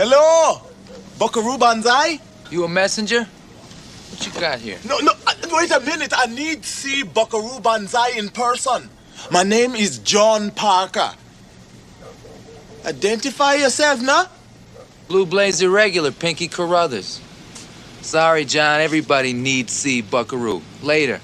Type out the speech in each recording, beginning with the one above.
Hello, Buckaroo Banzai? You a messenger? What you got here? No, wait a minute. I need to see Buckaroo Banzai in person. My name is John Parker. Identify yourself, nah? Blue Blaze Irregular, Pinky Carruthers. Sorry, John, everybody needs see Buckaroo. Later.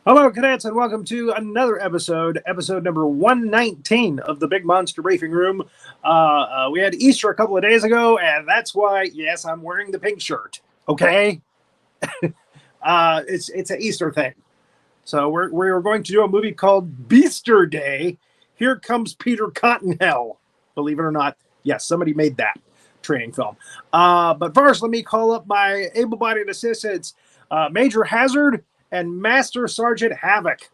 Hello, cadets, and welcome to another episode number 119 of the Big Monster Briefing Room. We had Easter a couple of days ago, and that's why, yes, I'm wearing the pink shirt. Okay, it's an Easter thing. So we're going to do a movie called Beasterday. Here Comes Peter Cottonhell. Believe it or not, yes, somebody made that training film. But first, let me call up my able-bodied assistants, Major Hazzard and Master Sergeant Havoc.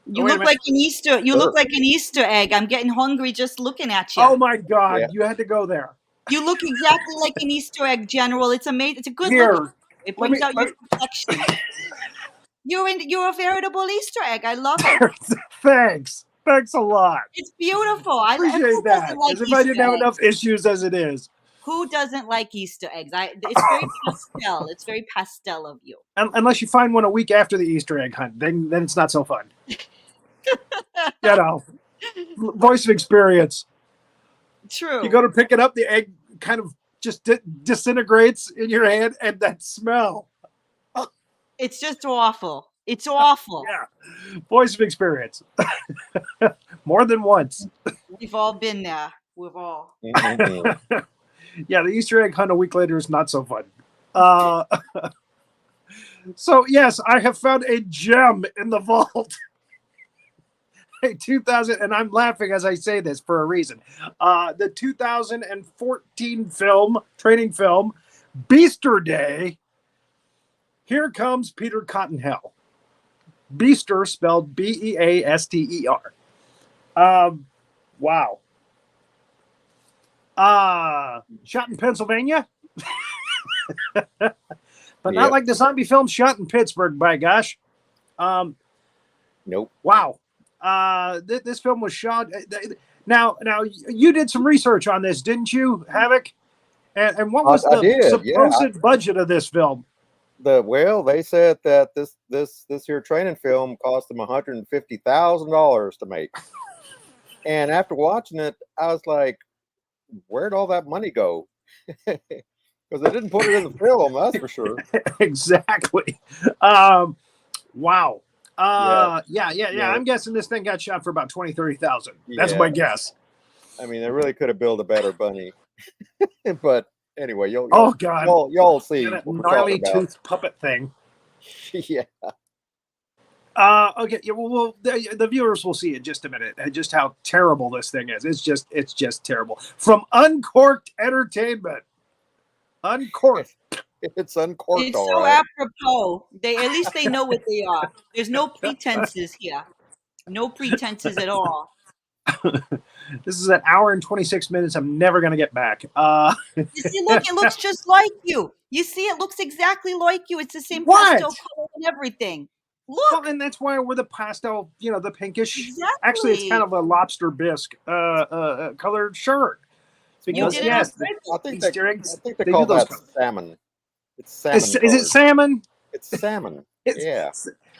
You look like an Easter. You look like an Easter egg. I'm getting hungry just looking at you. Oh my God! Yeah. You had to go there. You look exactly like an Easter egg, General. It's amazing. It's a good look. It brings out your complexion. You're a veritable Easter egg. I love it. Thanks a lot. It's beautiful. I appreciate that. As if I didn't have enough issues as it is. Who doesn't like Easter eggs? It's very pastel. It's very pastel of you. Unless you find one a week after the Easter egg hunt, then it's not so fun. Voice of experience. True. You go to pick it up, the egg kind of just disintegrates in your hand, and that smell. It's just awful. It's awful. Yeah. Voice of experience. More than once. We've all been there. We've all. Yeah, the Easter egg hunt a week later is not so fun. So, yes, I have found a gem in the vault. A 2000, and I'm laughing as I say this for a reason. The 2014 training film, Beasterday. Here Comes Peter Cottonhell. Beaster spelled Beaster. Wow. Shot in Pennsylvania, but not like the zombie film shot in Pittsburgh, by gosh. Nope. Wow. This film was shot. Now you did some research on this, didn't you, Havoc? And what was the supposed budget of this film? They said that this here training film cost them $150,000 to make. And after watching it, I was like, where'd all that money go? Because they didn't put it in the film, that's for sure. Exactly. Wow. Yeah. I'm guessing this thing got shot for about $20,000-$30,000. That's my guess. I mean, they really could have built a better bunny. But anyway, you'll see that gnarly tooth puppet thing. Yeah. Okay. Yeah, well, the viewers will see in just a minute just how terrible this thing is. It's just terrible. From Uncorked Entertainment. Uncorked. It's uncorked. It's so apropos. At least they know what they are. There's no pretenses here. No pretenses at all. This is an hour and 26 minutes. I'm never going to get back. You see, look, it looks just like you. You see, it looks exactly like you. It's the same pastel color and everything. Look. Well, and that's why we're the pastel, the pinkish. Exactly. Actually, it's kind of a lobster bisque colored shirt. Because, yes, I think they call that salmon. It's salmon. Is it salmon? It's salmon. Yeah.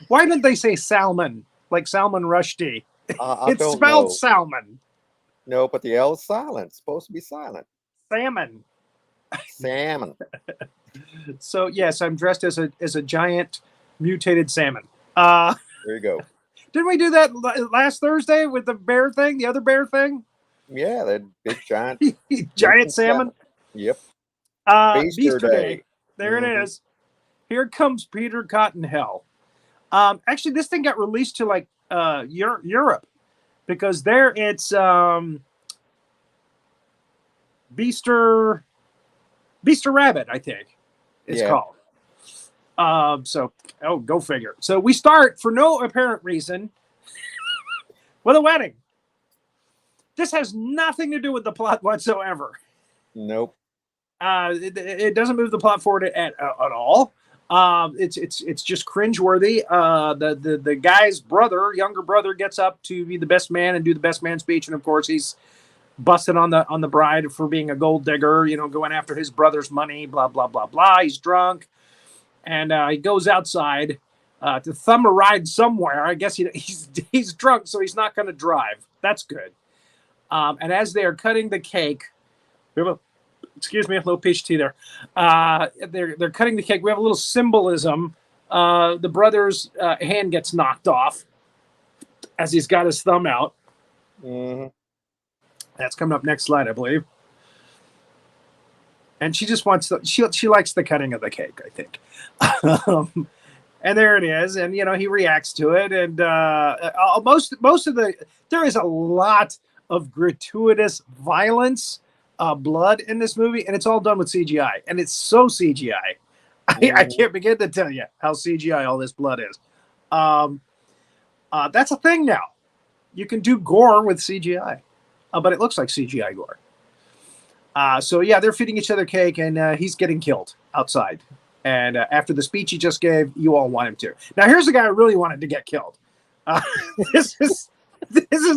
Why didn't they say salmon, like Salman Rushdie? It's spelled salmon. No, but the L is silent. It's supposed to be silent. Salmon. Salmon. So yes, I'm dressed as a giant mutated salmon. There you go. Didn't we do that last Thursday with the bear thing, the other bear thing? Yeah, that big giant giant salmon. Yep. Beasterday. There it is. Here comes Peter Cottonhell. Actually, this thing got released to like Europe because there it's Beaster Rabbit, I think it's called. So go figure. So we start for no apparent reason with a wedding. This has nothing to do with the plot whatsoever. Nope. It doesn't move the plot forward at all. It's just cringeworthy. The guy's younger brother, gets up to be the best man and do the best man speech, and of course he's busted on the bride for being a gold digger. Going after his brother's money. Blah blah blah blah. He's drunk, and he goes outside to thumb a ride somewhere. I guess he's drunk, so he's not going to drive. That's good. And as they are cutting the cake, excuse me, a little peach tea there. They're cutting the cake. We have a little symbolism. The brother's hand gets knocked off as he's got his thumb out. Mm-hmm. That's coming up next slide, I believe. And she just wants she likes the cutting of the cake, I think. And there it is. And he reacts to it. And most of there is a lot of gratuitous violence. Blood in this movie, and it's all done with CGI, and it's so CGI. I can't begin to tell you how CGI all this blood is. That's a thing now. You can do gore with CGI, but it looks like CGI gore. So yeah, they're feeding each other cake, and he's getting killed outside. And after the speech he just gave, you all want him to. Now here's a guy who really wanted to get killed. This is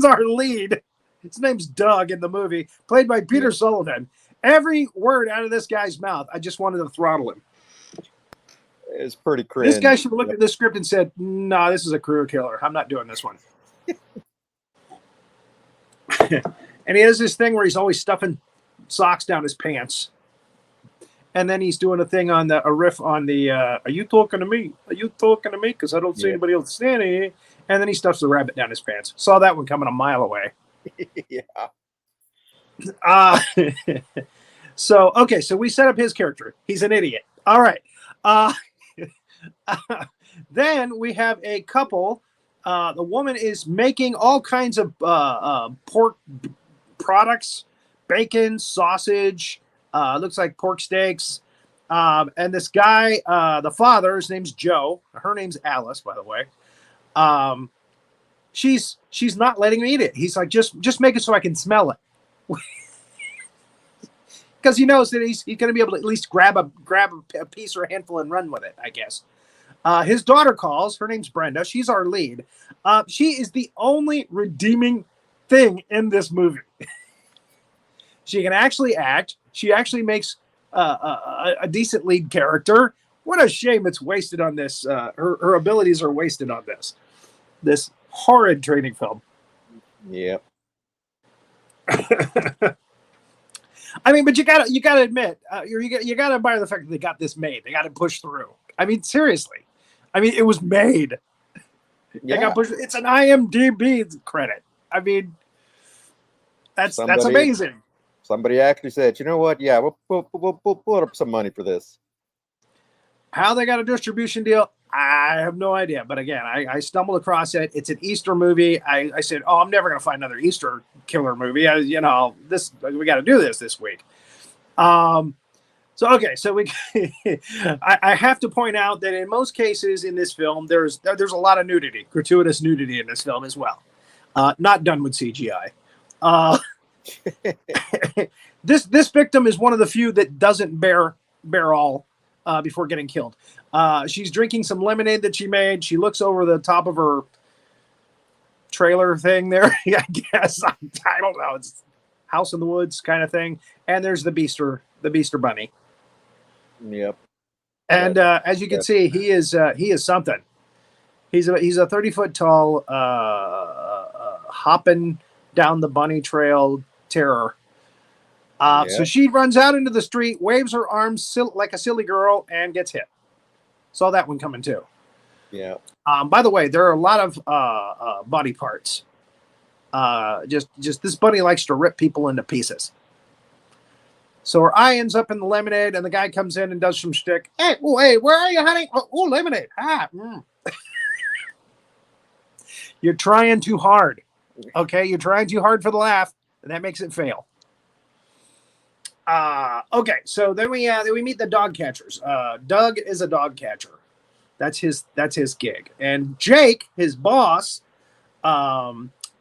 our lead. His name's Doug in the movie, played by Petersullivan. Every word out of this guy's mouth, I just wanted to throttle him. It's pretty cringe. This guy should have looked at this script and said, "No, this is a career killer. I'm not doing this one." And he has this thing where he's always stuffing socks down his pants. And then he's doing a riff on the, "Are you talking to me? Are you talking to me? Because I don't see anybody else standing here." And then he stuffs the rabbit down his pants. Saw that one coming a mile away. Yeah. So we set up his character. He's an idiot. All right. Then we have a couple. The woman is making all kinds of pork products, bacon, sausage, looks like pork steaks. And this guy, the father, his name's Joe. Her name's Alice, by the way. She's not letting me eat it. He's like, just make it so I can smell it. Because he knows that he's going to be able to at least grab a piece or a handful and run with it, I guess. His daughter calls. Her name's Brenda. She's our lead. She is the only redeeming thing in this movie. She can actually act. She actually makes a decent lead character. What a shame it's wasted on this. Her abilities are wasted on this horrid training film. Yep. I mean, but you gotta admit, you gotta admire the fact that they got this made. They got it pushed through. I mean, seriously. I mean, it was made. Yeah. They got pushed. It's an IMDb credit. I mean, that's amazing. Somebody actually said, "You know what? Yeah, we'll put up some money for this." How they got a distribution deal, I have no idea. But again, I stumbled across it. It's an Easter movie. I said, "Oh, I'm never going to find another Easter killer movie." We got to do this week. So we I have to point out that in most cases in this film, there's a lot of nudity, gratuitous nudity in this film as well. Not done with CGI. This victim is one of the few that doesn't bear all. Before getting killed. She's drinking some lemonade that she made. She looks over the top of her trailer thing there. I guess. I don't know. It's house in the woods kind of thing. And there's the Beaster bunny. Yep. And as you can see, he is something. He's a 30-foot tall hopping down the bunny trail terror. So she runs out into the street, waves her arms like a silly girl, and gets hit. Saw that one coming too. Yeah. By the way, there are a lot of body parts. Just this bunny likes to rip people into pieces. So her eye ends up in the lemonade, and the guy comes in and does some shtick. Hey, where are you, honey? Oh, lemonade. You're trying too hard. Okay, you're trying too hard for the laugh, and that makes it fail. Okay, so then we meet the dog catchers. Doug is a dog catcher. That's his gig. And Jake, his boss,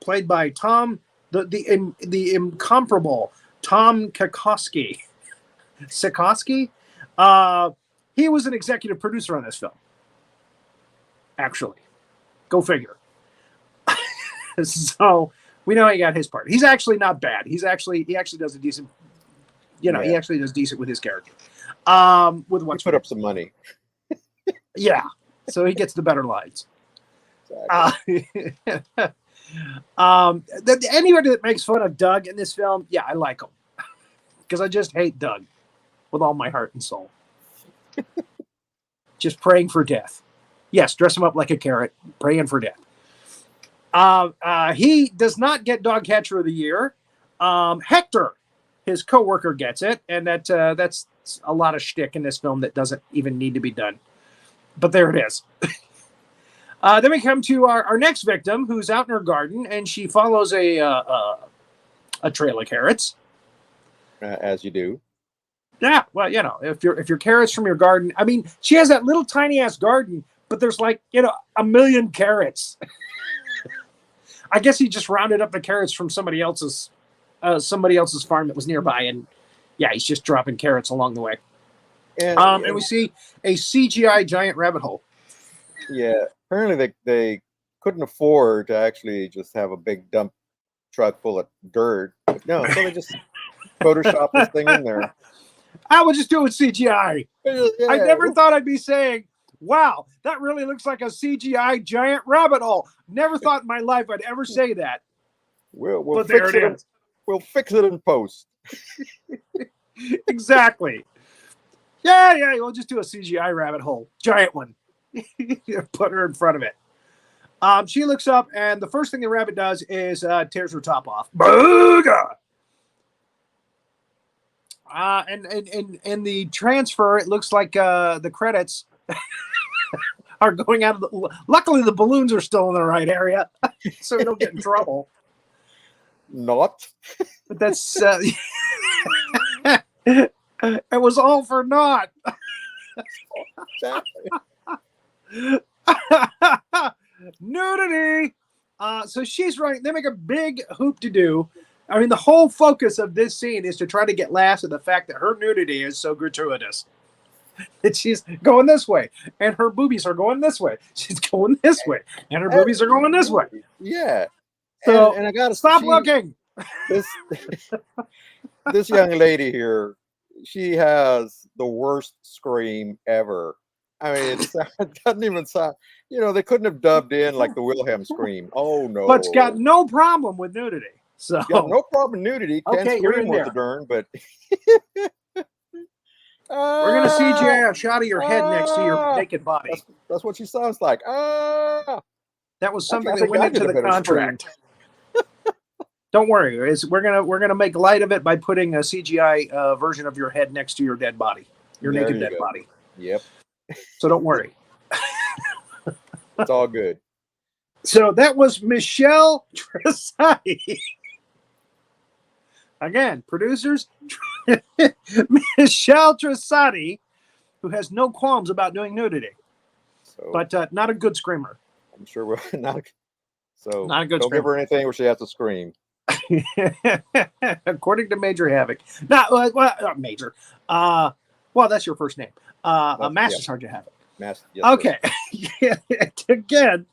played by Tom, the incomparable Tom Sikorsky. He was an executive producer on this film. Actually, go figure. So we know he got his part. He's actually not bad. He actually does a decent. He actually does decent with his character. With what? Put up some money. Yeah, so he gets the better lines. Exactly. Anybody that makes fun of Doug in this film, yeah, I like him because I just hate Doug with all my heart and soul. Just praying for death. Yes, dress him up like a carrot, praying for death. He does not get Dog Catcher of the Year. Hector, his co-worker, gets it, and that's a lot of shtick in this film that doesn't even need to be done. But there it is. Then we come to our next victim, who's out in her garden, and she follows a trail of carrots. As you do. Yeah, well, if your carrots from your garden, I mean, she has that little tiny ass garden, but there's like, a million carrots. I guess he just rounded up the carrots from somebody else's farm that was nearby, and yeah, he's just dropping carrots along the way. And we see a CGI giant rabbit hole. Yeah, apparently they couldn't afford to actually just have a big dump truck full of dirt. No, so they just Photoshop this thing in there. I would just do it with CGI. Yeah. I never thought I'd be saying, wow, that really looks like a CGI giant rabbit hole. Never thought in my life I'd ever say that. We'll fix it. We'll fix it in post. Exactly. Yeah, we'll just do a CGI rabbit hole. Giant one. Put her in front of it. She looks up, and the first thing the rabbit does is tears her top off. Booga! And the transfer, it looks like the credits are going out of luckily the balloons are still in the right area, so we don't get in trouble. Not. But that's it was all for naught. Nudity. So she's running. They make a big hoop to do. I mean, the whole focus of this scene is to try to get laughs at the fact that her nudity is so gratuitous. That she's going this way, and her boobies are going this way. She's going this way, and her boobies are going this way. Yeah. So and I gotta stop looking. This young lady here, she has the worst scream ever. I mean, it doesn't even sound. They couldn't have dubbed in like the Wilhelm scream. Oh no! But it's got no problem with nudity. So no problem with nudity. Can't scream with the darn, but we're gonna CGI a shot of your head next to your naked body. That's what she sounds like. That was something that went into the contract. Don't worry, we're gonna make light of it by putting a CGI version of your head next to your dead body, your naked dead body. Yep. So don't worry. It's all good. So that was Michelle Tressati. Again, producers, Michelle Tressati, who has no qualms about doing nudity, but not a good screamer. I'm sure we're not. So not a good. Don't give her anything where she has to scream. According to Major Havoc, not Major. Well, that's your first name. Master Sergeant Havoc. Yes, okay. Again,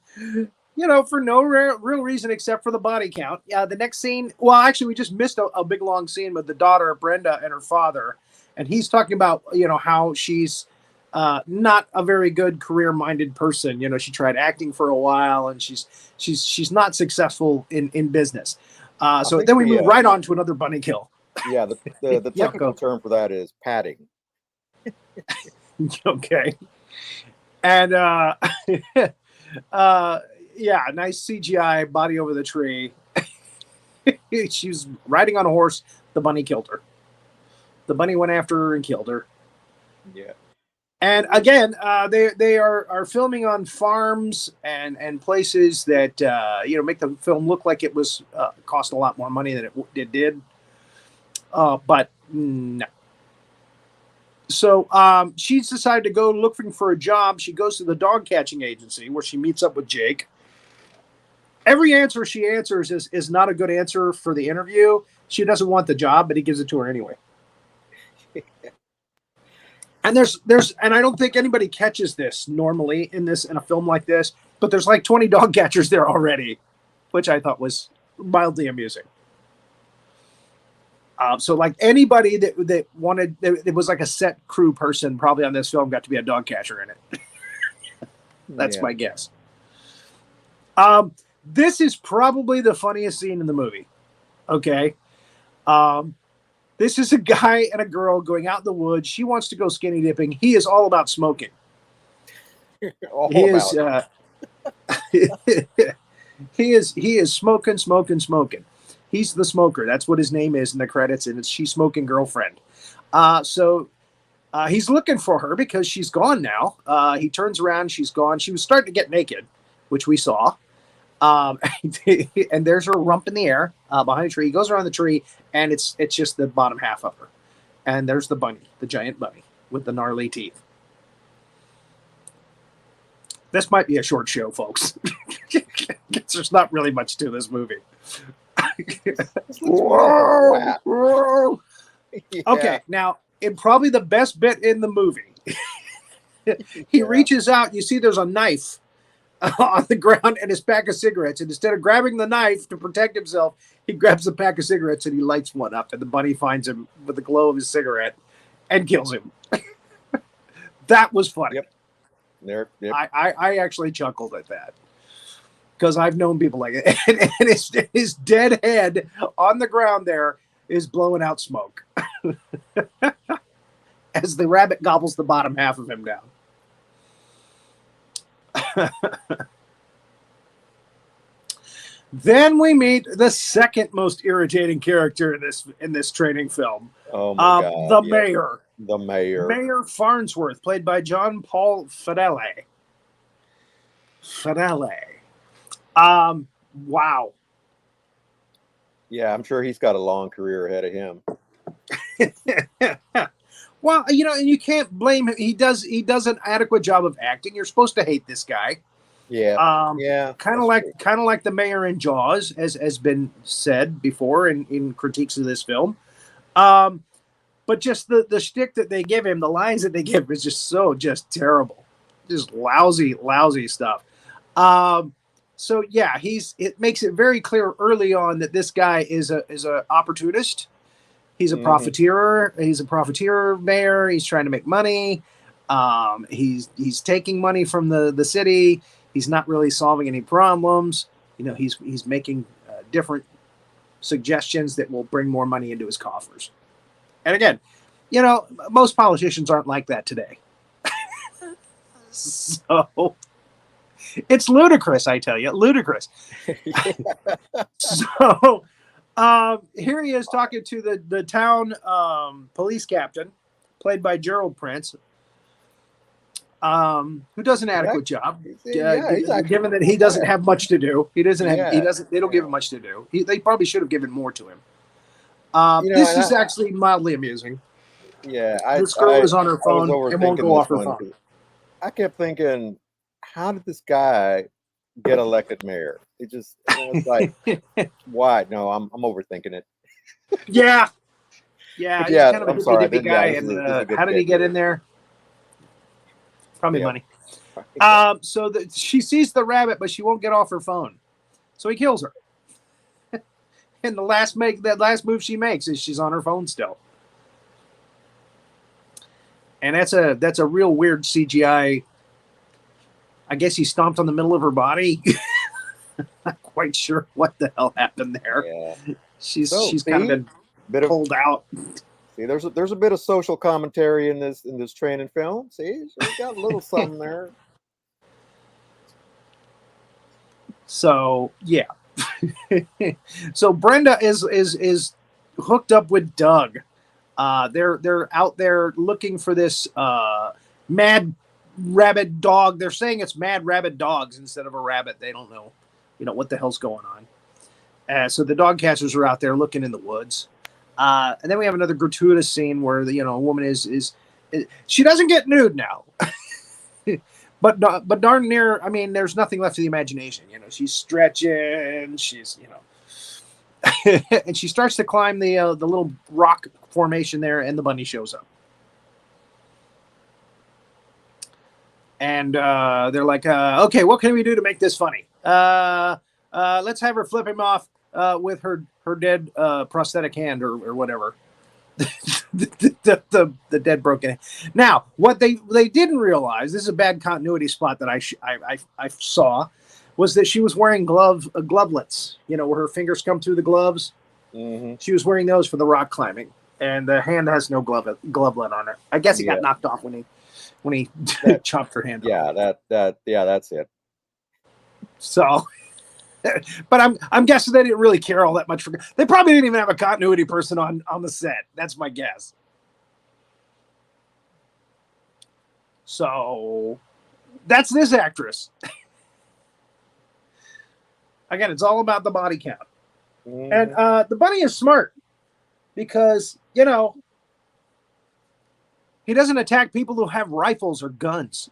for no real reason except for the body count. Yeah, the next scene. Well, actually, we just missed a big long scene with the daughter Brenda and her father, and he's talking about how she's not a very good career-minded person. She tried acting for a while, and she's not successful in business. So then we move right on to another bunny kill. Yeah, the technical term for that is padding. Okay. And yeah, nice CGI body over the tree. She was riding on a horse. The bunny killed her. The bunny went after her and killed her. Yeah. And again, they are filming on farms and places that make the film look like it was cost a lot more money than it did. But no. So she's decided to go looking for a job. She goes to the dog catching agency where she meets up with Jake. Every answer she answers is not a good answer for the interview. She doesn't want the job, but he gives it to her anyway. And there's and I don't think anybody catches this normally in a film like this, but there's like 20 dog catchers there already, which I thought was mildly amusing. So like anybody that wanted, it was like a set crew person probably on this film got to be a dog catcher in it. That's my guess. This is probably the funniest scene in the movie. Okay. This is a guy and a girl going out in the woods. She wants to go skinny dipping. He is all about smoking. He is smoking. He's the smoker. That's what his name is in the credits, and it's She's Smoking Girlfriend. So he's looking for her because she's gone now. He turns around, she's gone. She was starting to get naked, which we saw. And there's her rump in the air behind a tree. He goes around the tree, and it's just the bottom half of her. And there's the bunny, the giant bunny with the gnarly teeth. This might be a short show, folks. There's not really much to this movie. Whoa, whoa. Yeah. Okay, now, probably the best bit in the movie. He reaches out. You see there's a knife on the ground and his pack of cigarettes. And instead of grabbing the knife to protect himself, he grabs the pack of cigarettes and he lights one up. And the bunny finds him with the glow of his cigarette and kills him. That was funny. Yep. I actually chuckled at that. Because I've known people like it. And his dead head on the ground there is blowing out smoke. As the rabbit gobbles the bottom half of him down. Then we meet the second most irritating character in this training film. Oh my God. The mayor. The mayor. Mayor Farnsworth, played by John Paul Fedele. Wow. Yeah, I'm sure he's got a long career ahead of him. Well, and you can't blame him. He does an adequate job of acting. You're supposed to hate this guy. Yeah. Kind of like the mayor in Jaws, as has been said before in critiques of this film. But just the shtick that they give him, the lines that they give is just terrible. Just lousy stuff. So yeah, it makes it very clear early on that this guy is a opportunist. He's a profiteer. He's a profiteer mayor. He's trying to make money. He's taking money from the city. He's not really solving any problems. He's making different suggestions that will bring more money into his coffers. And again, most politicians aren't like that today. So it's ludicrous, I tell you, ludicrous. So here he is talking to the town police captain, played by Gerald Prince, who does an adequate job. Given that he doesn't have much to do, they don't give him much to do. They probably should have given more to him. This is actually mildly amusing. Yeah, this girl is on her phone and won't go off her phone. I kept thinking, how did this guy get elected mayor? It's like, why? No, I'm overthinking it. Yeah. He's kind of a hippie guy. And how did he get in there? Probably money. So she sees the rabbit, but she won't get off her phone. So he kills her. And the last move she makes is she's on her phone still. And that's a real weird CGI. I guess he stomped on the middle of her body. Not quite sure what the hell happened there. Yeah. She's kind of been bit of pulled out. See, there's a bit of social commentary in this training film. See, so we got a little something there. So yeah. So Brenda is hooked up with Doug. They're out there looking for this mad rabbit dog. They're saying it's mad rabbit dogs instead of a rabbit. They don't know, what the hell's going on. So the dog catchers are out there looking in the woods. And then we have another gratuitous scene where a woman is she doesn't get nude now. But darn near, I mean, there's nothing left to the imagination. She's stretching, she's, and she starts to climb the little rock formation there, and the bunny shows up. And they're like, okay, what can we do to make this funny? Let's have her flip him off with her dead prosthetic hand or whatever. the dead broken hand. Now, what they didn't realize, this is a bad continuity spot that I saw, was that she was wearing glovelets, where her fingers come through the gloves. Mm-hmm. She was wearing those for the rock climbing, and the hand has no glovelet on it. I guess it got knocked off when he chopped her hand off. That's it. So, but I'm guessing they didn't really care all that much they probably didn't even have a continuity person on the set. That's my guess. So that's this actress. Again, it's all about the body count. And the bunny is smart because, he doesn't attack people who have rifles or guns.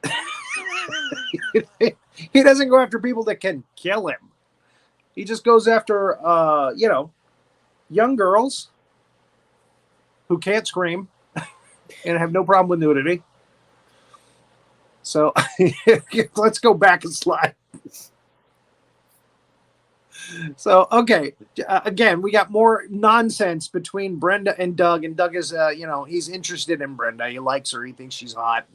He doesn't go after people that can kill him. He just goes after, young girls who can't scream and have no problem with nudity. So let's go back and slide. So, okay. Again, we got more nonsense between Brenda and Doug. And Doug is, he's interested in Brenda. He likes her. He thinks she's hot.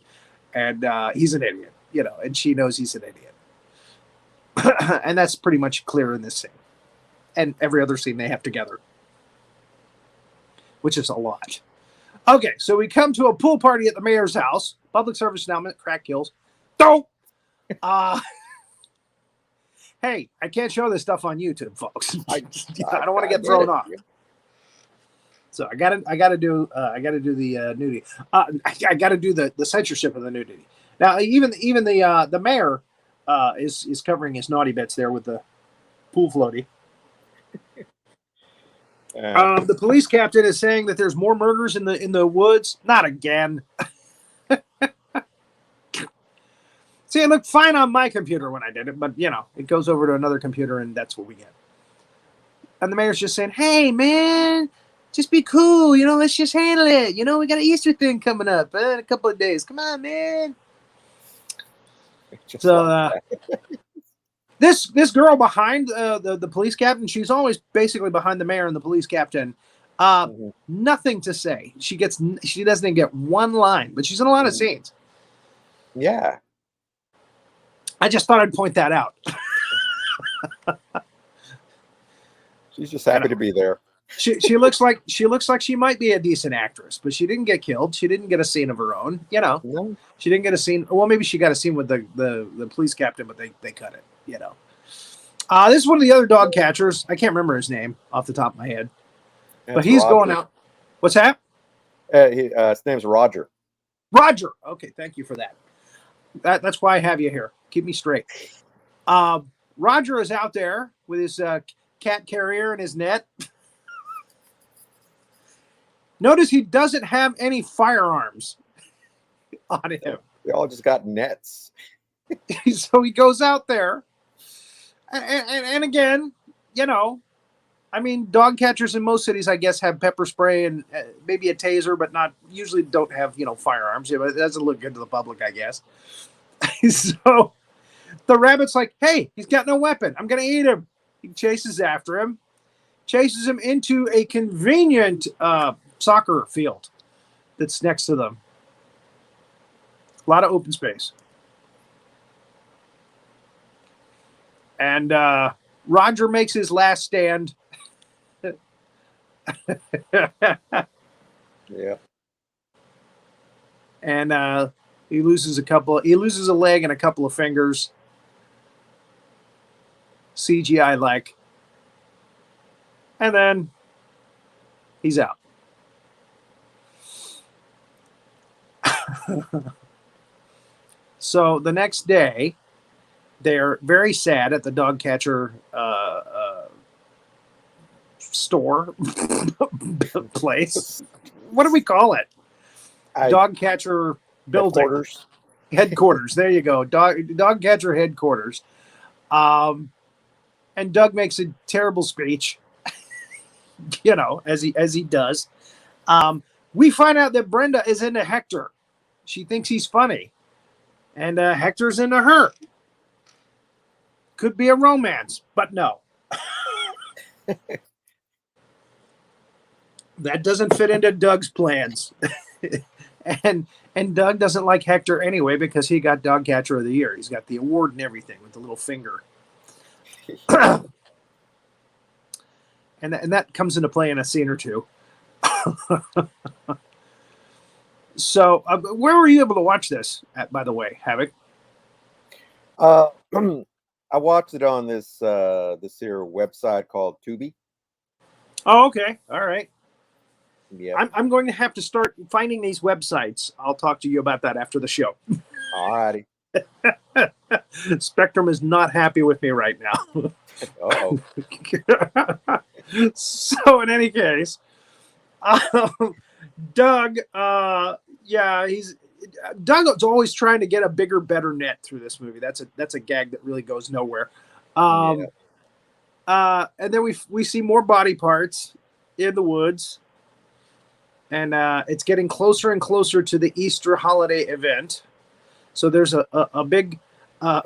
And he's an idiot, and she knows he's an idiot. And that's pretty much clear in this scene. And every other scene they have together. Which is a lot. Okay, so we come to a pool party at the mayor's house. Public service announcement, crack kills. Don't! Hey, I can't show this stuff on YouTube, folks. I don't want to get thrown off. So I gotta do the nudity. I gotta do the censorship of the nudity. Now, even the mayor is covering his naughty bits there with the pool floaty. The police captain is saying that there's more murders in the woods. Not again. See, it looked fine on my computer when I did it, but it goes over to another computer and that's what we get. And the mayor's just saying, "Hey, man, just be cool. Let's just handle it. We got an Easter thing coming up in a couple of days. Come on, man." So this girl behind the police captain, she's always basically behind the mayor and the police captain. Nothing to say. She doesn't get one line, but she's in a lot of scenes. Yeah. I just thought I'd point that out. She's just happy to be there. She looks like she might be a decent actress, but she didn't get killed. She didn't get a scene of her own. No. She didn't get a scene. Well, maybe she got a scene with the police captain, but they cut it. This is one of the other dog catchers. I can't remember his name off the top of my head, but he's Roger. going out. What's that? His name's Roger. Roger. Okay, thank you for that. That's why I have you here. Keep me straight. Roger is out there with his cat carrier and his net. Notice he doesn't have any firearms on him. They all just got nets. So he goes out there. And again, dog catchers in most cities, I guess, have pepper spray and maybe a taser, but usually don't have, firearms. But it doesn't look good to the public, I guess. So the rabbit's like, "Hey, he's got no weapon. I'm going to eat him." He chases after him, chases him into a convenient soccer field that's next to them. A lot of open space. And Roger makes his last stand Yeah. And he loses a leg and a couple of fingers. CGI like. And then he's out. So the next day, they're very sad at the dog catcher store place. What do we call it? Dog catcher building. Headquarters. There you go. Dog catcher headquarters. And Doug makes a terrible speech, as he does. We find out that Brenda is into Hector. She thinks he's funny. And Hector's into her. Could be a romance, but no. That doesn't fit into Doug's plans. and Doug doesn't like Hector anyway because he got Dog Catcher of the Year. He's got the award and everything with the little finger. and that comes into play in a scene or two. So, where were you able to watch this at, by the way, Havoc? I watched it on this here website called Tubi. Oh, okay. All right. Yeah. I'm going to have to start finding these websites. I'll talk to you about that after the show. All righty. Spectrum is not happy with me right now. Uh-oh. So, in any case, Doug, Doug's always trying to get a bigger, better net through this movie. That's a gag that really goes nowhere. And then we see more body parts in the woods, and it's getting closer and closer to the Easter holiday event. So there's a big a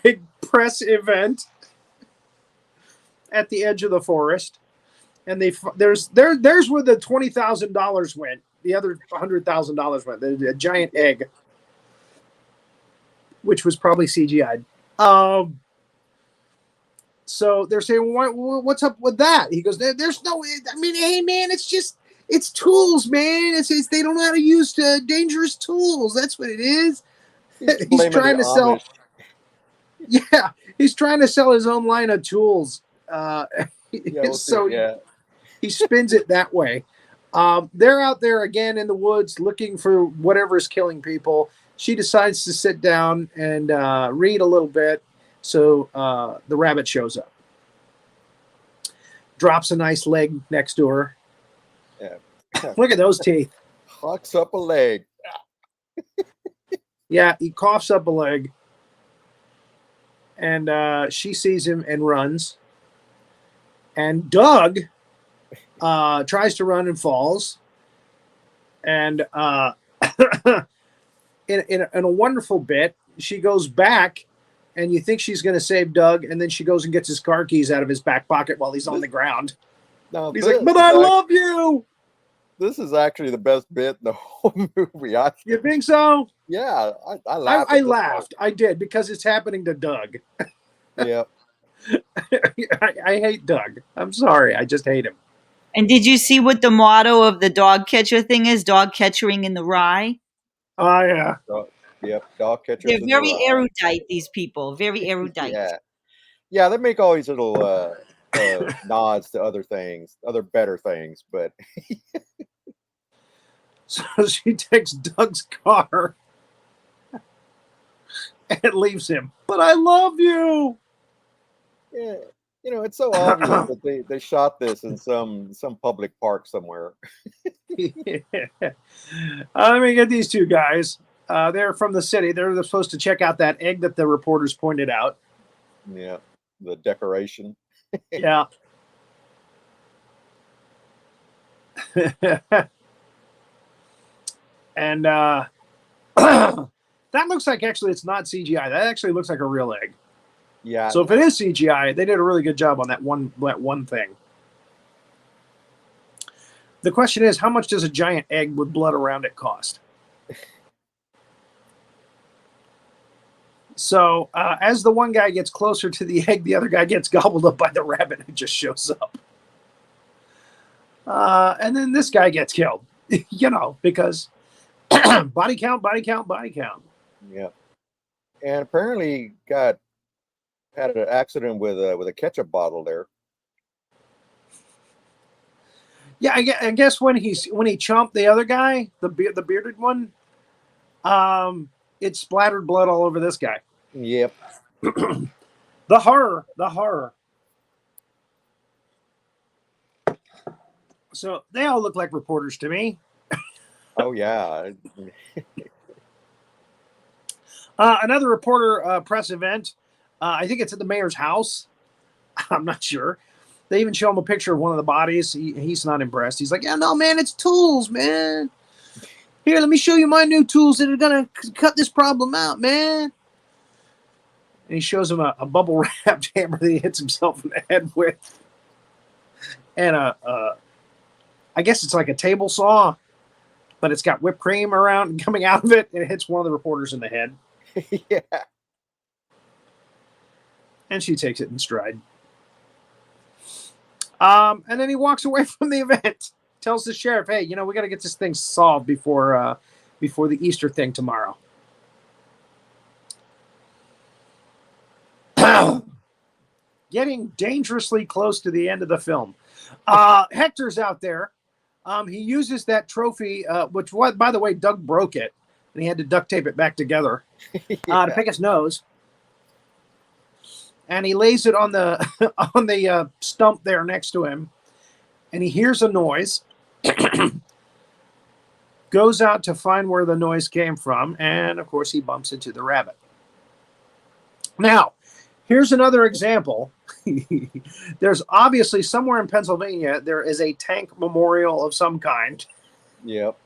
big press event at the edge of the forest, and there's where the $20,000 went. The other $100,000 went. The giant egg, which was probably CGI'd. So they're saying, what's up with that? He goes, there's no, I mean, hey man, it's tools, man. It's they don't know how to use dangerous tools. That's what it is. He's trying to sell. Yeah, he's trying to sell his own line of tools. He spins it that way. They're out there again in the woods looking for whatever's killing people. She decides to sit down and read a little bit. So the rabbit shows up. Drops a nice leg next to her. Yeah. Look at those teeth. Hawks up a leg. Yeah, he coughs up a leg. And she sees him and runs. And Doug tries to run and falls. And in a wonderful bit, she goes back, and you think she's going to save Doug, and then she goes and gets his car keys out of his back pocket while he's on the ground. No, he's like, but I love you! This is actually the best bit in the whole movie. You think so? Yeah, I laughed. I laughed. I did, because it's happening to Doug. Yeah. I hate Doug. I'm sorry. I just hate him. And did you see what the motto of the dog catcher thing is? Dog catchering in the rye? Oh, yeah. Yep, dog catchers. They're very erudite, these people. Very erudite. Yeah, they make all these little nods to other things, other better things, but... So she takes Doug's car and leaves him. But I love you! Yeah, it's so obvious that they shot this in some public park somewhere. Yeah. Let me get these two guys. They're from the city. They're supposed to check out that egg that the reporters pointed out. Yeah, the decoration. Yeah. And that looks like, actually, it's not CGI. That actually looks like a real egg. Yeah. So if it is CGI, they did a really good job on that one thing. The question is, how much does a giant egg with blood around it cost? So as the one guy gets closer to the egg, the other guy gets gobbled up by the rabbit who just shows up. And then this guy gets killed, because body count, body count, body count. Yeah. And apparently had an accident with a ketchup bottle there. Yeah, I guess when he chomped the other guy, the bearded one, it splattered blood all over this guy. Yep. The horror. So they all look like reporters to me. Oh yeah. Another reporter press event. I think it's at the mayor's house. I'm not sure. They even show him a picture of one of the bodies. He's not impressed. He's like, yeah, no, man, it's tools, man. Here, let me show you my new tools that are going to cut this problem out, man. And he shows him a bubble-wrapped hammer that he hits himself in the head with. And I guess it's like a table saw, but it's got whipped cream around and coming out of it, and it hits one of the reporters in the head. Yeah. And she takes it in stride. And then he walks away from the event. Tells the sheriff, "Hey, we got to get this thing solved before the Easter thing tomorrow." Getting dangerously close to the end of the film. Hector's out there. He uses that trophy, which, by the way, Doug broke it, and he had to duct tape it back together to pick his nose. And he lays it on the stump there next to him, and he hears a noise. Goes out to find where the noise came from, and of course he bumps into the rabbit. Now, here's another example. There's obviously somewhere in Pennsylvania there is a tank memorial of some kind. Yep.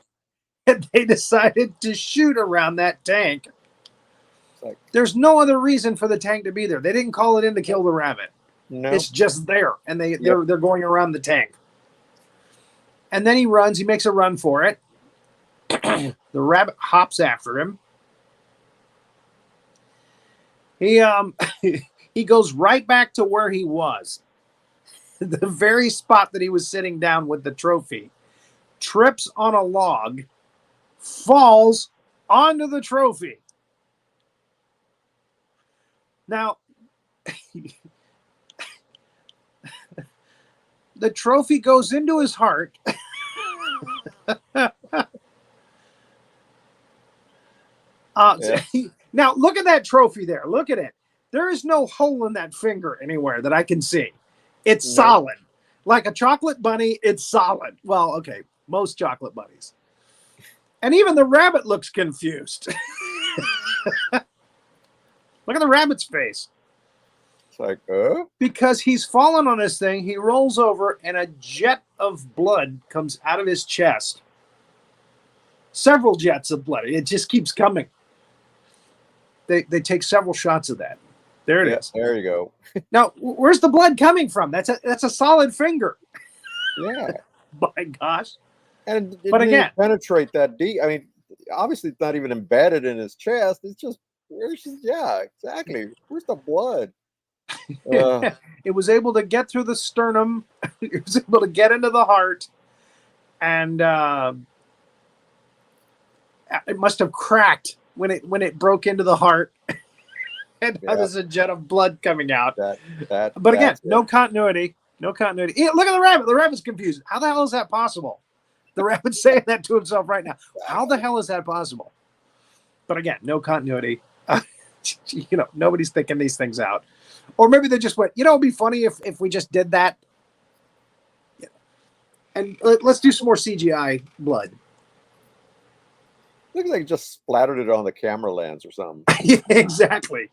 And they decided to shoot around that tank. Like, there's no other reason for the tank to be there. They didn't call it in to kill the rabbit. no. It's just there, and they're going around the tank. And then he runs. He makes a run for it. The rabbit hops after him. He goes right back to where he was, the very spot that he was sitting down with the trophy. Trips on a log, falls onto the trophy. Now, the trophy goes into his heart. Now, look at that trophy there. Look at it. There is no hole in that finger anywhere that I can see. It's solid. Like a chocolate bunny, it's solid. Well, okay, most chocolate bunnies. And even the rabbit looks confused. Look at the rabbit's face. It's like, because he's fallen on this thing, he rolls over, and a jet of blood comes out of his chest. Several jets of blood. It just keeps coming. They take several shots of that. There it is. There you go. Now, where's the blood coming from? That's a solid finger. Yeah. My gosh. And but again, penetrate that deep. I mean, obviously it's not even embedded in his chest. It's just exactly. Where's the blood? It was able to get through the sternum. It was able to get into the heart, and it must have cracked when it broke into the heart. And now there's a jet of blood coming out. But again, no continuity. No continuity. Look at the rabbit. The rabbit's confused. How the hell is that possible? The rabbit's saying that to himself right now. How the hell is that possible? But again, no continuity. Nobody's thinking these things out. Or maybe they just went, it'd be funny if we just did that. And let's do some more CGI blood. Looks like just splattered it on the camera lens or something. Yeah, exactly.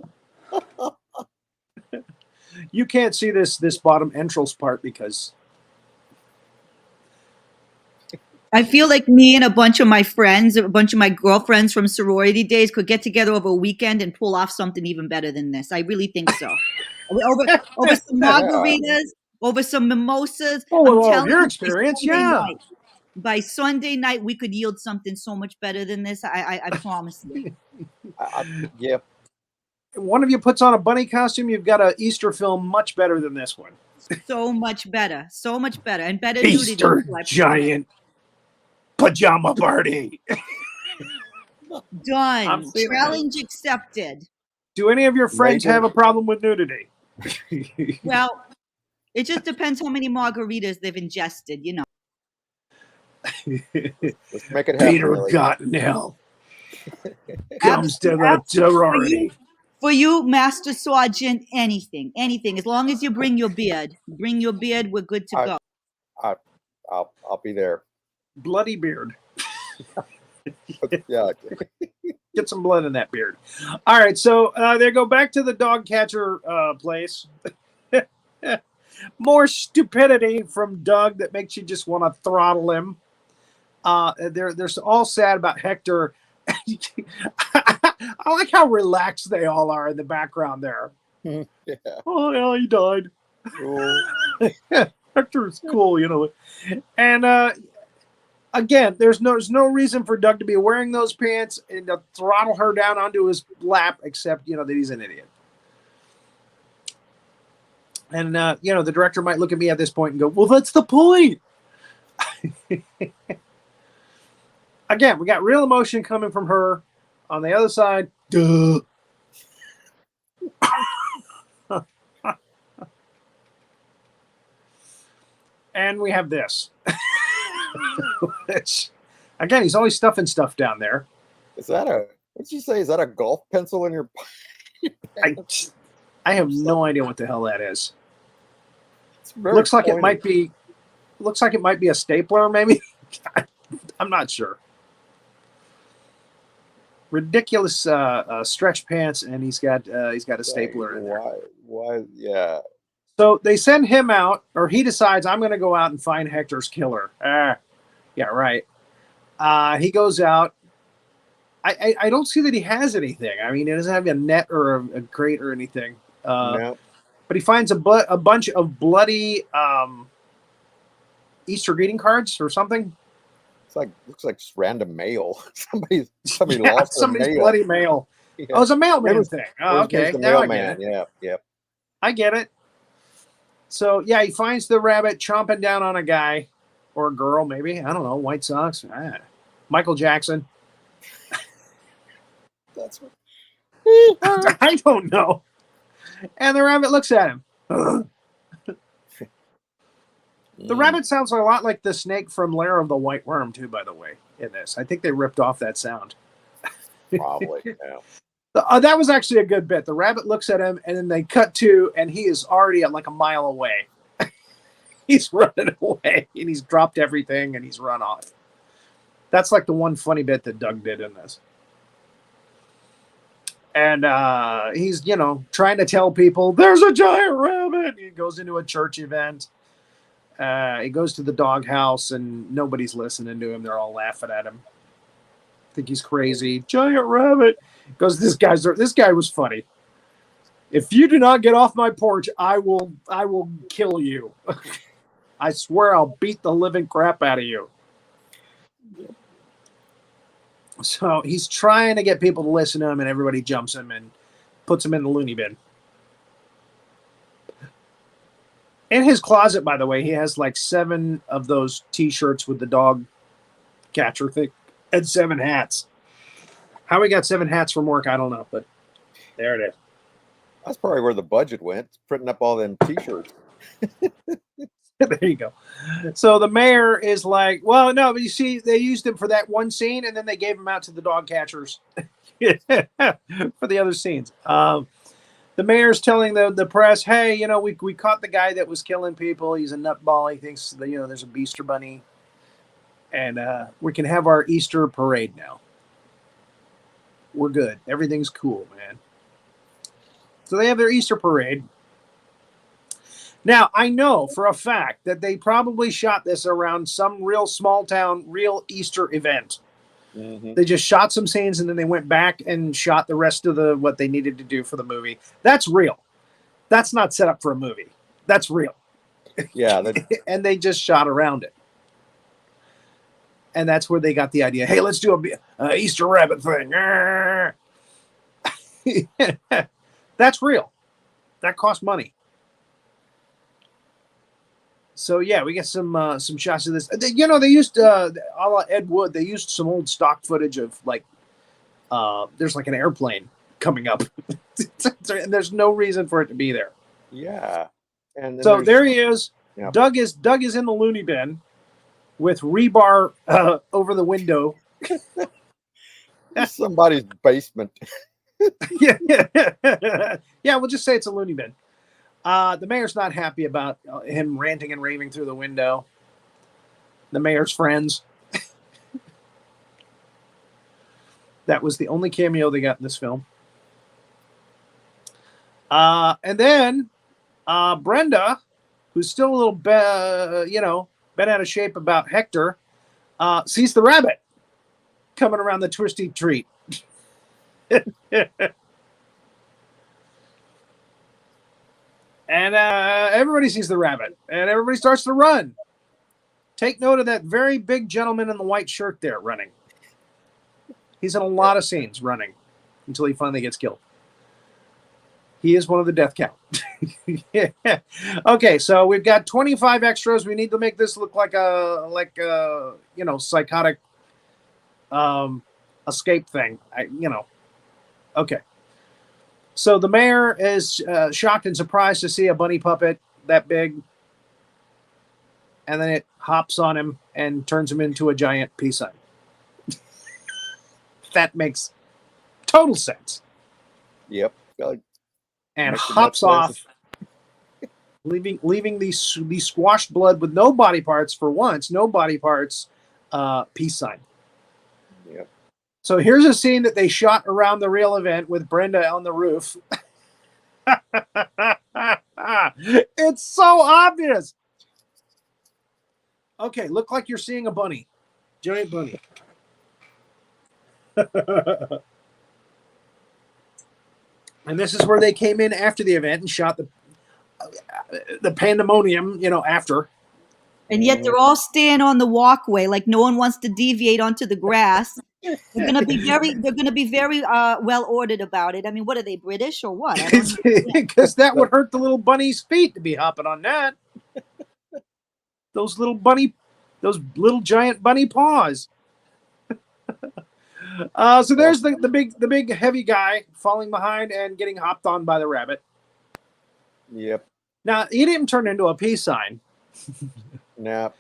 You can't see this bottom entrails part because I feel like me and a bunch of my friends, a bunch of my girlfriends from sorority days could get together over a weekend and pull off something even better than this. I really think so. over some margaritas, over some mimosas. Your experience, By Sunday night, we could yield something so much better than this. I promise you. Yep. One of you puts on a bunny costume, you've got an Easter film much better than this one. So much better. So much better. And better nudity. Easter too, I giant pajama party. Done. I'm seeing it. Challenge accepted. Do any of your friends Megan- have a problem with nudity? Well, it just depends how many margaritas they've ingested, you know. Let's make it happen. Peter Ellie. Cottonhell comes to the Absolutely. sorority. For you, Master Sergeant, anything. Anything. As long as you bring your beard. Bring your beard, we're good to go. I'll be there. Bloody beard. Yeah. Get some blood in that beard. All right, so they go back to the dog catcher place. More stupidity from Doug that makes you just want to throttle him. They're all sad about Hector. I like how relaxed they all are in the background there. Yeah. Oh, yeah, he died. Cool. Hector's cool, you know. And again, there's no reason for Doug to be wearing those pants and to throttle her down onto his lap, except, you know, that he's an idiot. And, you know, the director might look at me at this point and go, well, that's the point. Again, we got real emotion coming from her. On the other side, duh. And we have this. Which, again, he's always stuffing stuff down there. Is that what'd you say? Is that a golf pencil in your I have no idea what the hell that is. Looks Looks like it might be a stapler, maybe. I'm not sure. Ridiculous stretch pants, and he's got a stapler in there. Why? Yeah. So they send him out, or he decides, I'm going to go out and find Hector's killer. Yeah, right. He goes out. I don't see that he has anything. I mean, he doesn't have a net or a crate or anything. No. But he finds a bunch of bloody Easter greeting cards or something. Looks like just random mail. Somebody lost somebody's mail. bloody mail. Yeah. Oh, it's a mailman thing. Oh, okay. The Now I get mailman. it. Yeah. I get it. So yeah, he finds the rabbit chomping down on a guy or a girl, maybe. I don't know. White Sox. Michael Jackson. That's what. I don't know. And the rabbit looks at him. The rabbit sounds a lot like the snake from Lair of the White Worm, too, by the way, in this. I think they ripped off that sound. Probably. Yeah. That was actually a good bit. The rabbit looks at him, and then they cut to, and he is already at like a mile away. He's running away, and he's dropped everything, and he's run off. That's like the one funny bit that Doug did in this. And he's, you know, trying to tell people, there's a giant rabbit. He goes into a church event. He goes to the doghouse, and nobody's listening to him. They're all laughing at him. Think he's crazy. Giant rabbit. Goes, this guy was funny. If you do not get off my porch, I will kill you. I swear I'll beat the living crap out of you. So he's trying to get people to listen to him, and everybody jumps him and puts him in the loony bin. In his closet, by the way, he has like 7 of those T-shirts with the dog catcher thing and 7 hats. How he got 7 hats from work, I don't know, but there it is. That's probably where the budget went, printing up all them T-shirts. There you go. So the mayor is like, well, no, but you see, they used him for that one scene, and then they gave him out to the dog catchers for the other scenes. The mayor's telling the press, hey, you know, we caught the guy that was killing people. He's a nutball. He thinks that, you know, there's a beasterbunny, and we can have our Easter parade now. We're good. Everything's cool, man. So they have their Easter parade. Now, I know for a fact that they probably shot this around some real small town, real Easter event. Mm-hmm. They just shot some scenes, and then they went back and shot the rest of what they needed to do for the movie. That's real. That's not set up for a movie. That's real. Yeah. And they just shot around it. And that's where they got the idea. Hey, let's do a Easter rabbit thing. That's real. That costs money. So yeah, we get some shots of this. You know, they used a la Ed Wood. They used some old stock footage of like there's like an airplane coming up, and there's no reason for it to be there. Yeah, and so there he is. Yeah. Doug is in the loony bin with rebar over the window. Somebody's basement. yeah, we'll just say it's a loony bin. The mayor's not happy about him ranting and raving through the window. The mayor's friends. That was the only cameo they got in this film. And then Brenda, who's still a little bent out of shape about Hector, sees the rabbit coming around the twisty tree. And everybody sees the rabbit, and everybody starts to run. Take note of that very big gentleman in the white shirt there running. He's in a lot of scenes running until he finally gets killed. He is one of the death count. Yeah. Okay, so we've got 25 extras. We need to make this look like a psychotic escape thing. Okay. So the mayor is shocked and surprised to see a bunny puppet that big. And then it hops on him and turns him into a giant peace sign. That makes total sense. Yep. And hops off, leaving these squashed blood with no body parts for once. No body parts, peace sign. Yep. So here's a scene that they shot around the real event with Brenda on the roof. It's so obvious. Okay, look like you're seeing a bunny. Giant bunny. And this is where they came in after the event and shot the pandemonium, after. And yet they're all staying on the walkway, like no one wants to deviate onto the grass. They're gonna be very well ordered about it. I mean, what are they, British or what? Because that would hurt the little bunny's feet to be hopping on that. Those little giant bunny paws. So there's the big heavy guy falling behind and getting hopped on by the rabbit. Yep. Now he didn't turn into a peace sign. Nah.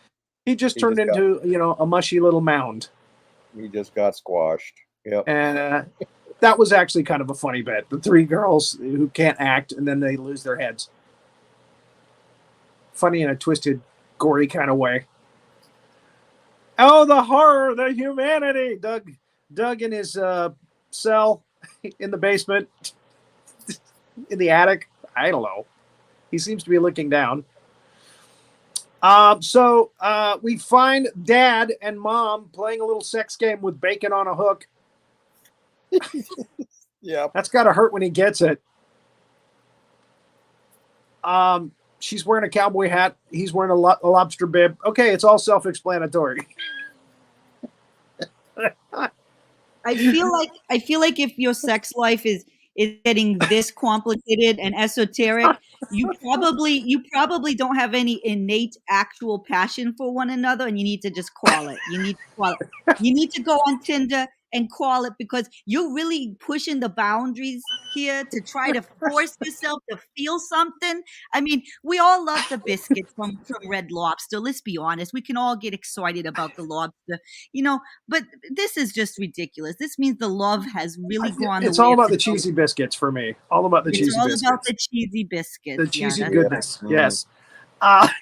He just turned into a mushy little mound. He just got squashed. Yep. And that was actually kind of a funny bit. The three girls who can't act and then they lose their heads. Funny in a twisted, gory kind of way. Oh, the horror, the humanity. Doug in his cell in the basement, in the attic. I don't know. He seems to be looking down. So we find Dad and Mom playing a little sex game with bacon on a hook. Yeah. That's got to hurt when he gets it. She's wearing a cowboy hat. He's wearing a lobster bib. Okay, it's all self-explanatory. I feel like if your sex life is getting this complicated and esoteric, you probably don't have any innate actual passion for one another, and you need to just call it. You need to go on Tinder and call it, because you're really pushing the boundaries here to try to force yourself to feel something. I mean, we all love the biscuits from Red Lobster. Let's be honest. We can all get excited about the lobster, but this is just ridiculous. This means the love has really gone. It's all about the cheesy biscuits for me. All about the cheesy biscuits. It's all about the cheesy biscuits. The cheesy goodness. Yes.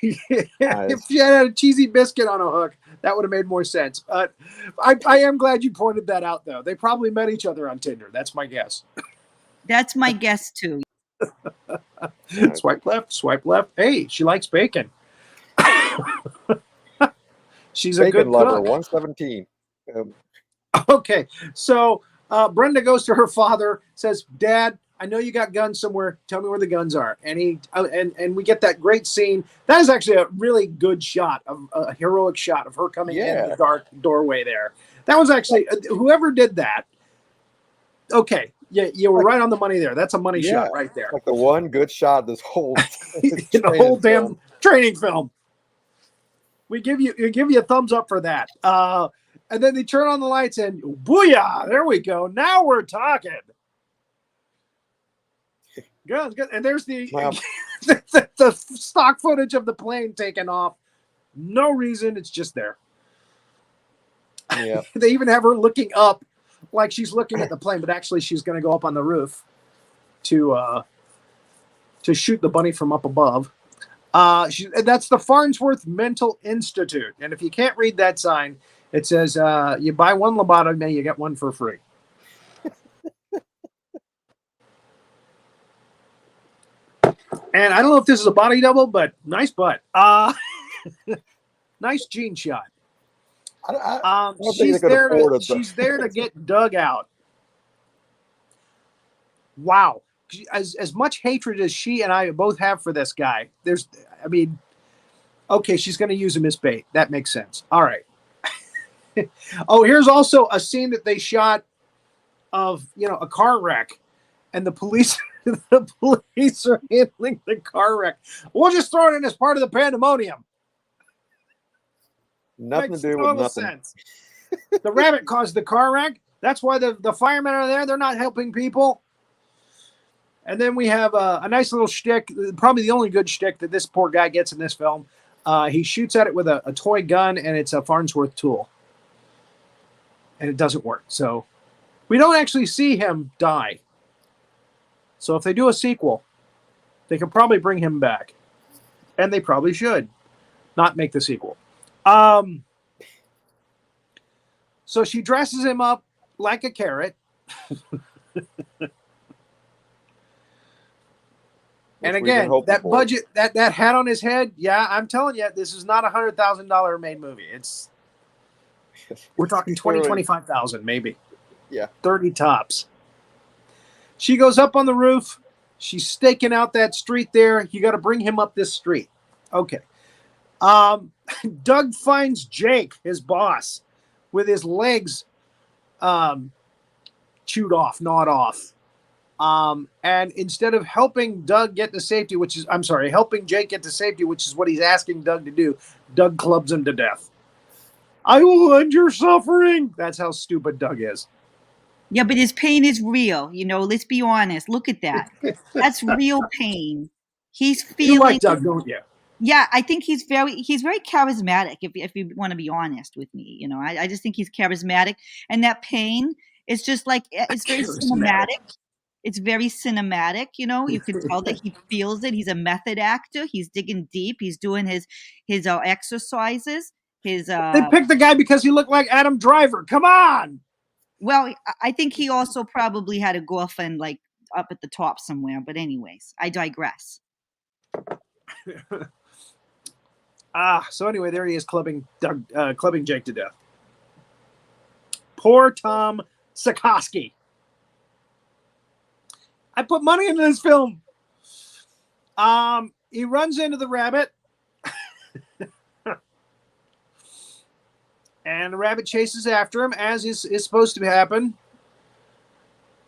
If you had a cheesy biscuit on a hook, that would have made more sense. I am glad you pointed that out, though. They probably met each other on Tinder. That's my guess. That's my guess, too. Swipe left, swipe left. Hey, she likes bacon. She's bacon a good lover, cook. 117. Okay, so Brenda goes to her father, says, Dad, I know you got guns somewhere. Tell me where the guns are. And he and we get that great scene. That is actually a really good shot, of a heroic shot of her coming in the dark doorway there. That was actually, whoever did that, okay, you were right on the money there. That's a money shot right there. Like the one good shot of this whole in the whole damn training film. we give you a thumbs up for that. And then they turn on the lights and booyah! There we go. Now we're talking. Good. And there's the the stock footage of the plane taking off. No reason. It's just there. Yeah. They even have her looking up like she's looking at the plane, but actually she's going to go up on the roof to shoot the bunny from up above. That's the Farnsworth Mental Institute. And if you can't read that sign, it says you buy one lobotomy, you get one for free. And I don't know if this is a body double, but nice butt. Nice jean shot. She's there to get Doug out. Wow. As much hatred as she and I both have for this guy, okay, she's going to use him as bait. That makes sense. All right. Oh, here's also a scene that they shot of, a car wreck, and the police are handling the car wreck. We'll just throw it in as part of the pandemonium. Nothing Makes to do with nothing. Sense. The rabbit caused the car wreck. That's why the firemen are there. They're not helping people. And then we have a nice little shtick, probably the only good shtick that this poor guy gets in this film. He shoots at it with a toy gun, and it's a Farnsworth tool. And it doesn't work. So we don't actually see him die. So if they do a sequel, they could probably bring him back. And they probably should not make the sequel. So she dresses him up like a carrot. And again, that budget, that hat on his head, yeah, I'm telling you, this is not $100,000 made movie. We're talking 20, 25,000 maybe. Yeah. 30 tops. She goes up on the roof. She's staking out that street there. You got to bring him up this street. Okay. Doug finds Jake, his boss, with his legs chewed off, gnawed off. And instead of helping Doug get to safety, helping Jake get to safety, which is what he's asking Doug to do, Doug clubs him to death. I will end your suffering. That's how stupid Doug is. Yeah, but his pain is real. Let's be honest. Look at that. That's real pain. He's feeling. You like Doug, don't you? Yeah, I think he's very charismatic. If you want to be honest with me, I just think he's charismatic, and that pain is just like it's very cinematic. It's very cinematic. You can tell that he feels it. He's a method actor. He's digging deep. He's doing his exercises. They picked the guy because he looked like Adam Driver. Come on. Well, I think he also probably had a girlfriend like up at the top somewhere. But anyways, I digress. So anyway, there he is clubbing Jake to death. Poor Tom Sikorsky. I put money into this film. He runs into the rabbit. And the rabbit chases after him, as is supposed to happen.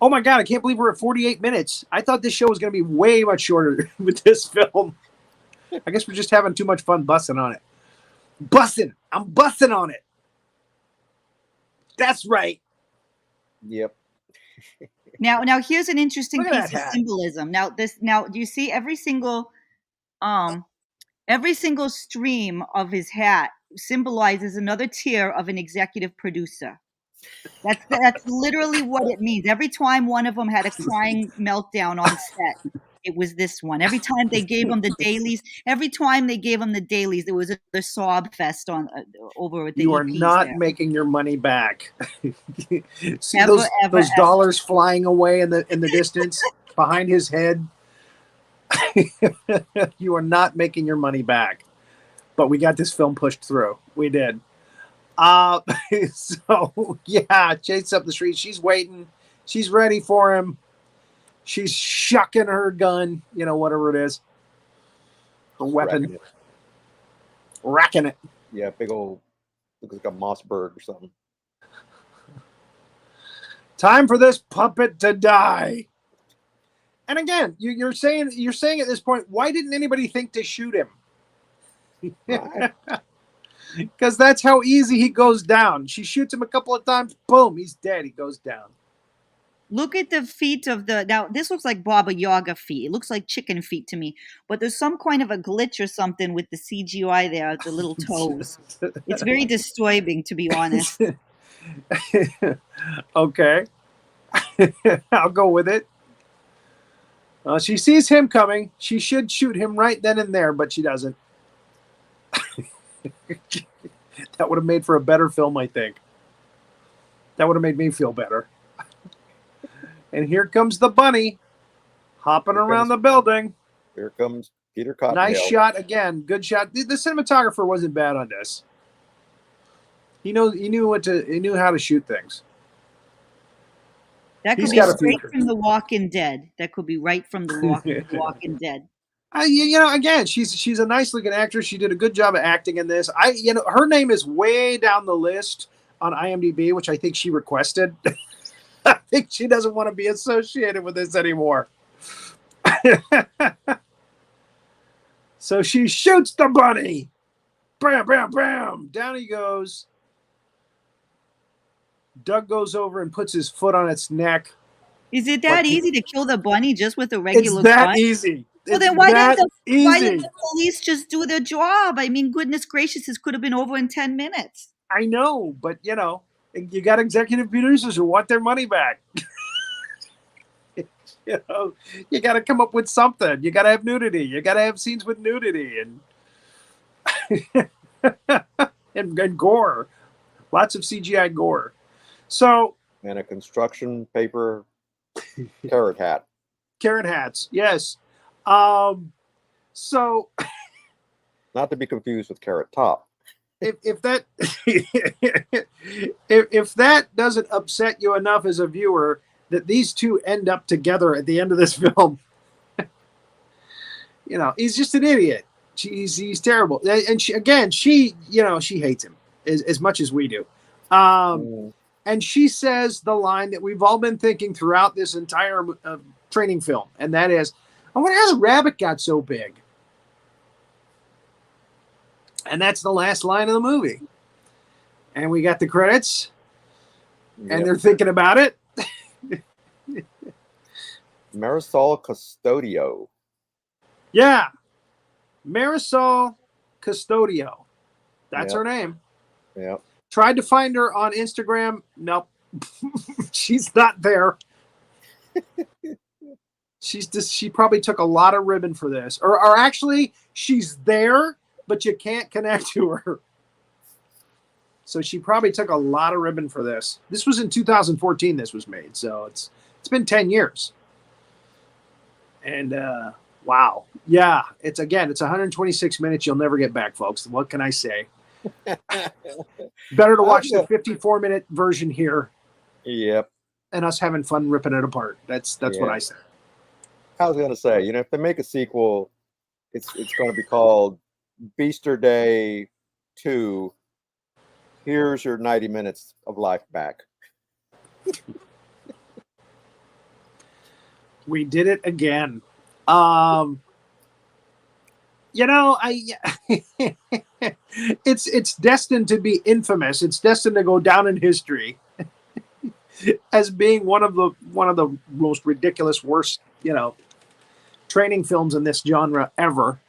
Oh my God, I can't believe we're at 48 minutes. I thought this show was going to be way much shorter with this film. I guess we're just having too much fun busting on it. I'm busting on it. That's right. Yep. Now here's an interesting piece of symbolism. Now do you see every single stream of his hat symbolizes another tier of an executive producer. That's literally what it means. Every time one of them had a crying meltdown on set, it was this one. Every time they gave him the dailies, there was a sob fest over with the You are EPs not there. making your money back. See those dollars flying away in the distance behind his head. You are not making your money back. But we got this film pushed through. We did. So yeah, chase up the street. She's waiting. She's ready for him. She's shucking her gun, whatever it is. Her weapon. Racking it. Yeah, big old, looks like a Mossberg or something. Time for this puppet to die. And again, you're saying at this point, why didn't anybody think to shoot him? Because that's how easy he goes down. She shoots him a couple of times, boom, he's dead. He goes down. Look at the feet of the. Now, this looks like Baba Yaga feet. It looks like chicken feet to me. But there's some kind of a glitch or something with the CGI there, the little toes. It's very disturbing, to be honest. Okay. I'll go with it. She sees him coming. She should shoot him right then and there, but she doesn't. That would have made for a better film, I think. That would have made me feel better. And here comes the bunny hopping around the building. Here comes Peter Cottonhell. Nice shot again. Good shot. The cinematographer wasn't bad on this. He knew how to shoot things. That could be straight from The Walking Dead. That could be right from The Walking Dead. Again, she's a nice looking actress. She did a good job of acting in this. Her name is way down the list on IMDb, which I think she requested. I think she doesn't want to be associated with this anymore. So she shoots the bunny. Bam, bam, bam. Down he goes. Doug goes over and puts his foot on its neck. Is it that easy to kill the bunny just with a regular gun? It's that easy. Well, then why didn't the police just do their job? I mean, goodness gracious, this could have been over in 10 minutes. I know, but you got executive producers who want their money back. You got to come up with something. You got to have nudity. You got to have scenes with nudity and gore. Lots of CGI gore. So, and a construction paper carrot hat. Carrot hats, yes. So, not to be confused with Carrot Top. If that if that doesn't upset you enough as a viewer that these two end up together at the end of this film, he's just an idiot. He's terrible, and she hates him as much as we do. And she says the line that we've all been thinking throughout this entire training film, and that is, "I wonder how the rabbit got so big." And that's the last line of the movie. And we got the credits, and they're thinking about it. Mirasolcustodio. Yeah. Mirasolcustodio. That's her name. Yeah. Tried to find her on Instagram. Nope. She's not there. She probably took a lot of ribbon for this. Or actually, she's there, but you can't connect to her. So she probably took a lot of ribbon for this. This was in 2014 this was made, so it's been 10 years. And wow. Yeah, it's 126 minutes you'll never get back, folks. What can I say? Better to watch the 54-minute version here. Yep. And us having fun ripping it apart. That's what I say. I was going to say, if they make a sequel, it's going to be called Beasterday 2. Here's your 90 minutes of life back. We did it again. It's destined to be infamous. It's destined to go down in history as being one of the most ridiculous, worst, training films in this genre ever.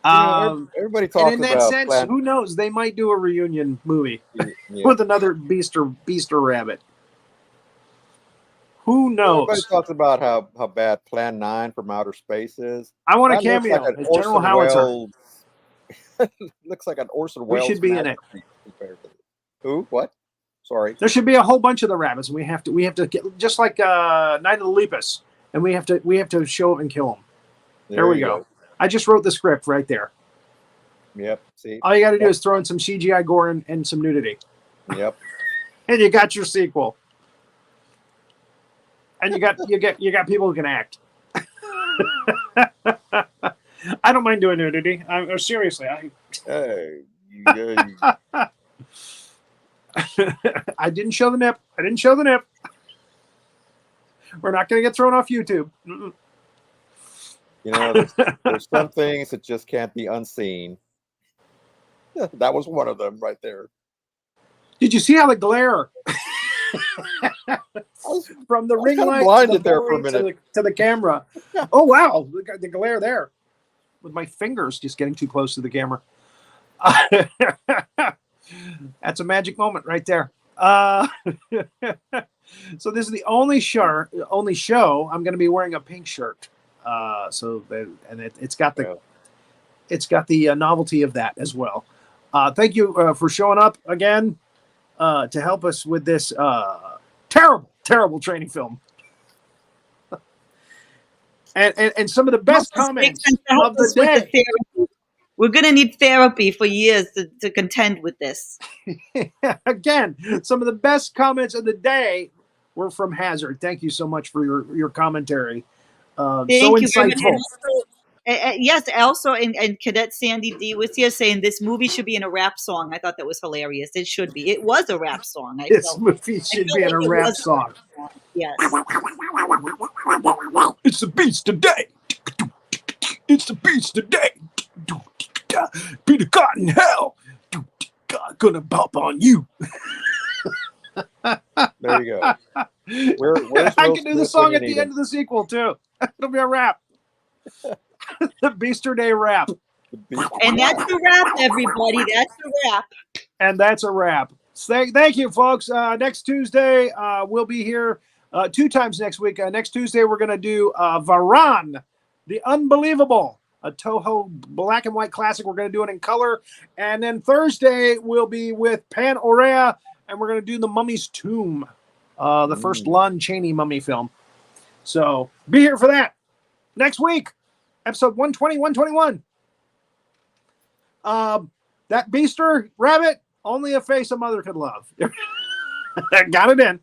Everybody talks about. And in that sense, who knows? They might do a reunion movie with another beast or rabbit. Who knows? Everybody talks about how bad Plan 9 from Outer Space is. I want a cameo as General Howitzer. Looks like an Orson Welles. We should be in it. Who? What? Sorry. There should be a whole bunch of the rabbits, and we have to get, just like Night of the Lepus, and we have to show and kill them. There we go. I just wrote the script right there. Yep. See. All you got to do is throw in some CGI gore and some nudity. Yep. And you got your sequel. And you got people who can act. I don't mind doing nudity. Seriously, Hey. I didn't show the nip. We're not going to get thrown off YouTube. Mm-mm. There's some things that just can't be unseen. That was one of them right there. Did you see how the glare from the ring light blinded there for a minute to the camera? Oh wow, the glare there with my fingers just getting too close to the camera. That's a magic moment right there. So this is the only show I'm going to be wearing a pink shirt. It's got the novelty of that as well. Thank you for showing up again to help us with this terrible training film. and some of the best comments of the day. We're going to need therapy for years to contend with this. Again, some of the best comments of the day were from Hazzard. Thank you so much for your commentary. So insightful. Yes, also, and Cadet Sandy D was here saying this movie should be in a rap song. I thought that was hilarious. It should be. It was a rap song. This movie should be in a rap song. Yes. It's the beast today. It's the beast today. Peter Cottonhell. Gonna bump on you. There you go. I can do the song at the end of the sequel too. It'll be a rap. The Beasterday rap. And that's a wrap, everybody. That's a wrap. And that's a wrap. Thank you, folks. Next Tuesday, we'll be here 2 times next week. Next Tuesday, we're going to do Varan, the Unbelievable, a Toho black and white classic. We're going to do it in color. And then Thursday, we'll be with Pan Aurea, and we're going to do The Mummy's Tomb, the first Lon Chaney mummy film. So be here for that. Next week, episode 120, 121. That beaster rabbit, only a face a mother could love. Got it in.